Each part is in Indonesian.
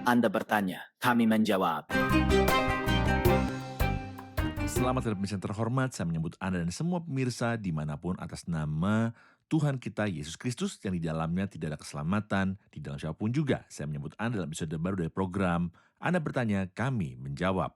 Anda bertanya, kami menjawab. Selamat hari pemirsa yang terhormat, saya menyebut Anda dan semua pemirsa dimanapun atas nama Tuhan kita Yesus Kristus yang di dalamnya tidak ada keselamatan, di dalam siapapun juga. Saya menyebut Anda dalam episode baru dari program Anda bertanya, kami menjawab.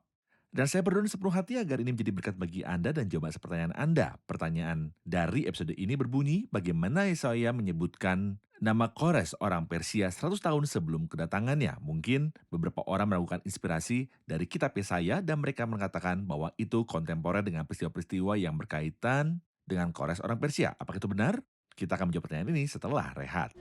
Dan saya berdoa sepenuh hati agar ini menjadi berkat bagi Anda dan jawaban pertanyaan Anda. Pertanyaan dari episode ini berbunyi, bagaimana Yesaya menyebutkan nama Kores orang Persia 100 tahun sebelum kedatangannya. Mungkin beberapa orang melakukan inspirasi dari kitab Yesaya dan mereka mengatakan bahwa itu kontemporer dengan peristiwa-peristiwa yang berkaitan dengan Kores orang Persia. Apakah itu benar? Kita akan menjawab pertanyaan ini setelah rehat.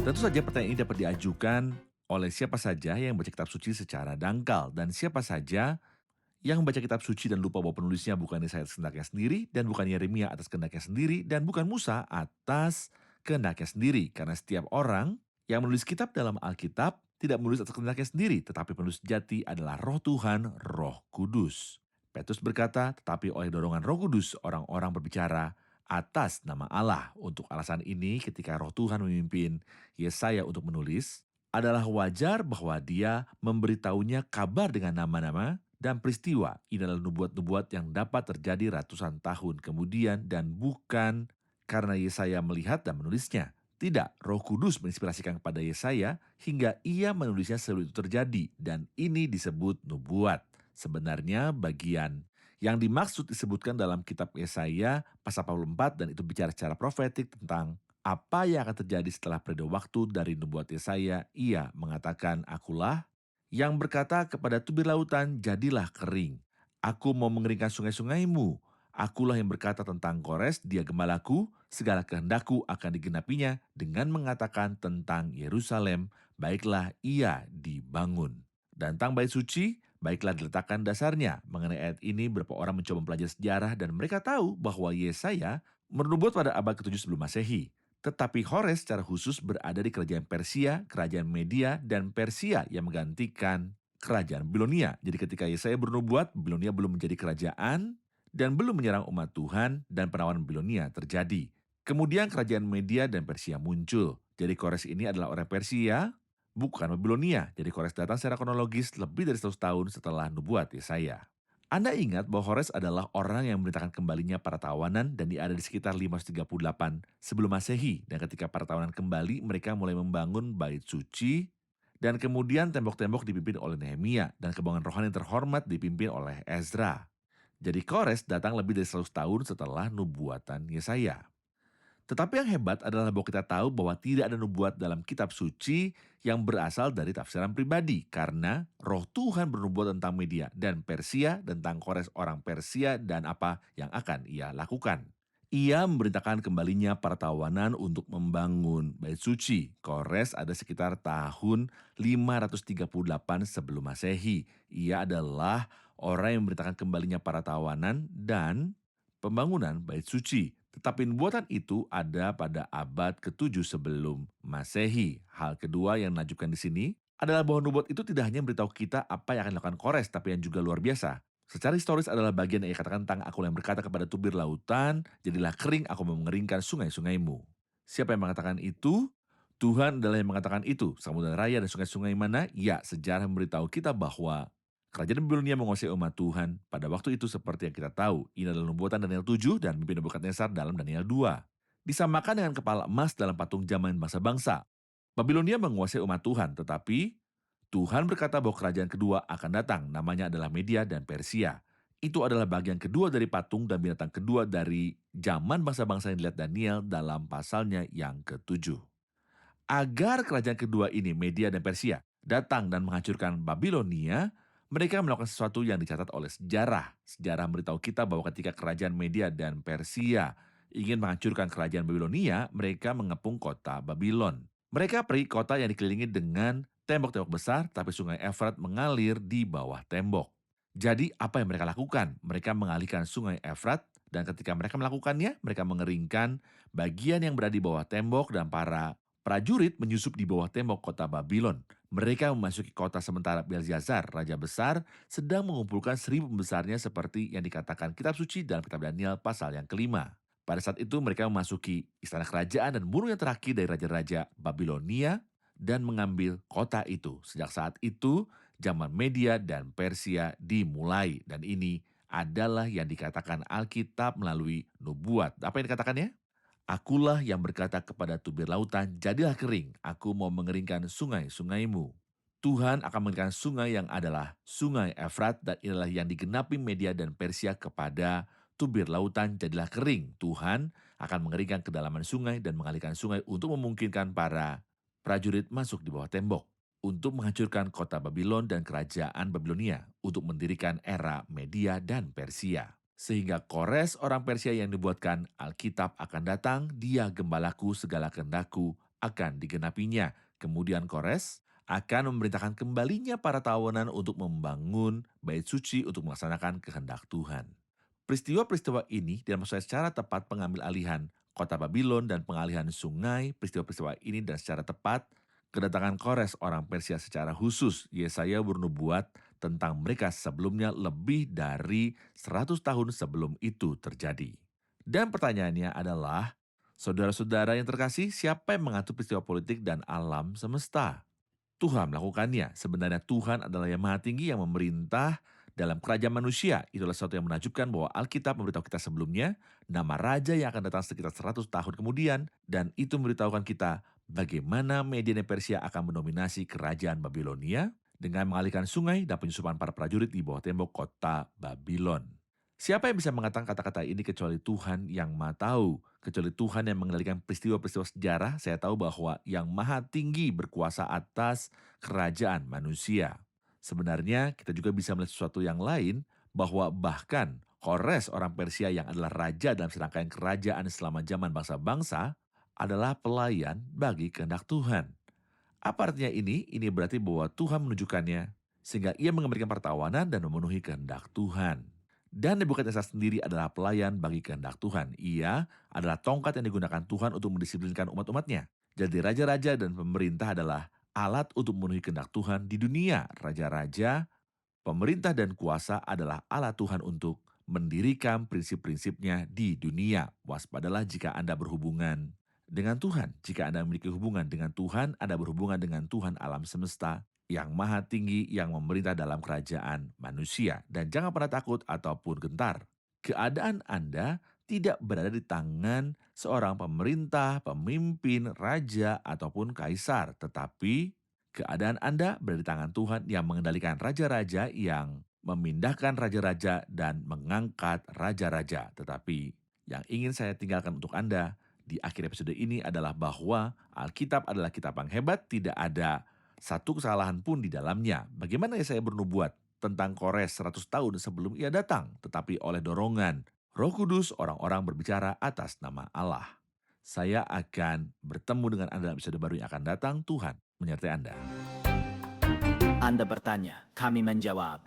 Tentu saja pertanyaan ini dapat diajukan oleh siapa saja yang membaca kitab suci secara dangkal dan siapa saja yang membaca kitab suci dan lupa bahwa penulisnya bukan Yesaya atas kehendaknya sendiri dan bukan Yeremia atas kehendaknya sendiri dan bukan Musa atas kehendaknya sendiri. Karena setiap orang yang menulis kitab dalam Alkitab tidak menulis atas kehendaknya sendiri, tetapi penulis jati adalah Roh Tuhan, Roh Kudus. Petrus berkata, tetapi oleh dorongan Roh Kudus orang-orang berbicara atas nama Allah. Untuk alasan ini ketika Roh Tuhan memimpin Yesaya untuk menulis, adalah wajar bahwa dia memberitahunya kabar dengan nama-nama dan peristiwa. Ini adalah nubuat-nubuat yang dapat terjadi ratusan tahun kemudian dan bukan karena Yesaya melihat dan menulisnya. Tidak, Roh Kudus menginspirasikan kepada Yesaya hingga ia menulisnya sebelum itu terjadi dan ini disebut nubuat. Sebenarnya bagian yang dimaksud disebutkan dalam kitab Yesaya pasal 44 dan itu bicara secara profetik tentang apa yang akan terjadi setelah periode waktu dari nubuat Yesaya. Ia mengatakan, akulah yang berkata kepada tubir lautan, jadilah kering. Aku mau mengeringkan sungai-sungaimu. Akulah yang berkata tentang Kores, dia gembalaku, segala kehendakku akan digenapinya dengan mengatakan tentang Yerusalem, baiklah ia dibangun. Dan tentang bait suci, baiklah diletakkan dasarnya. Mengenai ayat ini, beberapa orang mencoba mempelajari sejarah dan mereka tahu bahwa Yesaya menubuat pada abad ke-7 sebelum Masehi. Tetapi Kores secara khusus berada di kerajaan Persia, kerajaan Media, dan Persia yang menggantikan kerajaan Babilonia. Jadi ketika Yesaya bernubuat, Babilonia belum menjadi kerajaan dan belum menyerang umat Tuhan dan penawanan Babilonia terjadi. Kemudian kerajaan Media dan Persia muncul. Jadi Kores ini adalah orang Persia, bukan Babilonia. Jadi Kores datang secara kronologis lebih dari 100 tahun setelah nubuat Yesaya. Anda ingat bahwa Kores adalah orang yang memerintahkan kembalinya para tawanan dan dia ada di sekitar 538 sebelum Masehi. Dan ketika para tawanan kembali, mereka mulai membangun bait suci dan kemudian tembok-tembok dipimpin oleh Nehemia dan kebanggaan rohani yang terhormat dipimpin oleh Ezra. Jadi Kores datang lebih dari 100 tahun setelah nubuatan Yesaya. Tetapi yang hebat adalah bahwa kita tahu bahwa tidak ada nubuat dalam kitab suci yang berasal dari tafsiran pribadi. Karena Roh Tuhan bernubuat tentang Media dan Persia, tentang Kores orang Persia dan apa yang akan ia lakukan. Ia memerintahkan kembalinya para tawanan untuk membangun bait suci. Kores ada sekitar tahun 538 sebelum Masehi. Ia adalah orang yang memerintahkan kembalinya para tawanan dan pembangunan bait suci. Tetapi nubuatan itu ada pada abad ke-7 sebelum Masehi. Hal kedua yang menakjubkan di sini adalah bahwa nubuat itu tidak hanya memberitahu kita apa yang akan dilakukan Kores, tapi yang juga luar biasa. Secara historis adalah bagian yang ia katakan tentang aku yang berkata kepada tubir lautan, jadilah kering, aku mau mengeringkan sungai-sungaimu. Siapa yang mengatakan itu? Tuhan adalah yang mengatakan itu. Samudra raya dan sungai-sungai mana? Ya, sejarah memberitahu kita bahwa kerajaan Babilonia menguasai umat Tuhan pada waktu itu seperti yang kita tahu. Ini adalah nubuatan Daniel 7 dan mimpi Nebukadnezar dalam Daniel 2. Disamakan dengan kepala emas dalam patung zaman bangsa-bangsa. Babilonia menguasai umat Tuhan, tetapi Tuhan berkata bahwa kerajaan kedua akan datang, namanya adalah Media dan Persia. Itu adalah bagian kedua dari patung dan binatang kedua dari zaman bangsa-bangsa yang dilihat Daniel dalam pasalnya yang ke-7. Agar kerajaan kedua ini, Media dan Persia, datang dan menghancurkan Babilonia, mereka melakukan sesuatu yang dicatat oleh sejarah. Sejarah memberitahu kita bahwa ketika kerajaan Media dan Persia ingin menghancurkan kerajaan Babilonia, mereka mengepung kota Babylon. Mereka pergi kota yang dikelilingi dengan tembok-tembok besar, tapi sungai Efrat mengalir di bawah tembok. Jadi apa yang mereka lakukan? Mereka mengalihkan sungai Efrat Dan ketika mereka melakukannya, mereka mengeringkan bagian yang berada di bawah tembok dan para prajurit menyusup di bawah tembok kota Babylon. Mereka memasuki kota sementara Belsyazar, raja besar, sedang mengumpulkan 1.000 pembesarnya seperti yang dikatakan kitab suci dalam kitab Daniel pasal yang kelima. Pada saat itu mereka memasuki istana kerajaan dan buruh yang terakhir dari raja-raja Babilonia dan mengambil kota itu. Sejak saat itu, zaman Media dan Persia dimulai. Dan ini adalah yang dikatakan Alkitab melalui nubuat. Apa yang dikatakannya? Akulah yang berkata kepada tubir lautan, jadilah kering, aku mau mengeringkan sungai-sungaimu. Tuhan akan mengeringkan sungai yang adalah sungai Efrat, dan inilah yang digenapi Media dan Persia kepada tubir lautan, jadilah kering. Tuhan akan mengeringkan kedalaman sungai dan mengalirkan sungai untuk memungkinkan para prajurit masuk di bawah tembok, untuk menghancurkan kota Babylon dan kerajaan Babilonia, untuk mendirikan era Media dan Persia. Sehingga Kores orang Persia yang dibuatkan Alkitab akan datang, dia gembalaku, segala kehendakku akan digenapinya. Kemudian Kores akan memerintahkan kembalinya para tawanan untuk membangun bait suci untuk melaksanakan kehendak Tuhan. Peristiwa-peristiwa ini dimaksudkan secara tepat pengambil alihan kota Babylon dan pengalihan sungai. Peristiwa-peristiwa ini dan secara tepat kedatangan Kores orang Persia secara khusus. Yesaya bernubuat tentang mereka sebelumnya lebih dari 100 tahun sebelum itu terjadi. Dan pertanyaannya adalah, saudara-saudara yang terkasih, siapa yang mengatur peristiwa politik dan alam semesta? Tuhan melakukannya. Sebenarnya Tuhan adalah yang maha tinggi yang memerintah dalam kerajaan manusia. Itulah sesuatu yang menakjubkan bahwa Alkitab memberitahu kita sebelumnya nama raja yang akan datang sekitar 100 tahun kemudian, dan itu memberitahukan kita bagaimana Media dan Persia akan mendominasi kerajaan Babilonia dengan mengalihkan sungai dan penyusupan para prajurit di bawah tembok kota Babylon. Siapa yang bisa mengatakan kata-kata ini kecuali Tuhan yang maha tahu, kecuali Tuhan yang mengendalikan peristiwa-peristiwa sejarah. Saya tahu bahwa yang maha tinggi berkuasa atas kerajaan manusia. Sebenarnya kita juga bisa melihat sesuatu yang lain, bahwa bahkan Kores orang Persia yang adalah raja dalam serangkaian kerajaan selama zaman bangsa-bangsa adalah pelayan bagi kehendak Tuhan. Apa artinya ini? Ini berarti bahwa Tuhan menunjukkannya sehingga ia mengembalikan pertawanan dan memenuhi kehendak Tuhan. Dan Nebukadnezar sendiri adalah pelayan bagi kehendak Tuhan. Ia adalah tongkat yang digunakan Tuhan untuk mendisiplinkan umat-umatnya. Jadi raja-raja dan pemerintah adalah alat untuk memenuhi kehendak Tuhan di dunia. Raja-raja, pemerintah dan kuasa adalah alat Tuhan untuk mendirikan prinsip-prinsipnya di dunia. Waspadalah jika Anda berhubungan dengan Tuhan. Jika Anda memiliki hubungan dengan Tuhan, Anda berhubungan dengan Tuhan alam semesta yang maha tinggi yang memerintah dalam kerajaan manusia. Dan jangan pernah takut ataupun gentar. Keadaan Anda tidak berada di tangan seorang pemerintah, pemimpin, raja, ataupun kaisar. Tetapi keadaan Anda berada di tangan Tuhan yang mengendalikan raja-raja, yang memindahkan raja-raja dan mengangkat raja-raja. Tetapi yang ingin saya tinggalkan untuk Anda di akhir episode ini adalah bahwa Alkitab adalah kitab yang hebat, tidak ada satu kesalahan pun di dalamnya. Bagaimana saya bernubuat tentang Kores 100 tahun sebelum ia datang, tetapi oleh dorongan Roh Kudus orang-orang berbicara atas nama Allah. Saya akan bertemu dengan Anda dalam episode baru yang akan datang. Tuhan menyertai Anda. Anda bertanya, kami menjawab.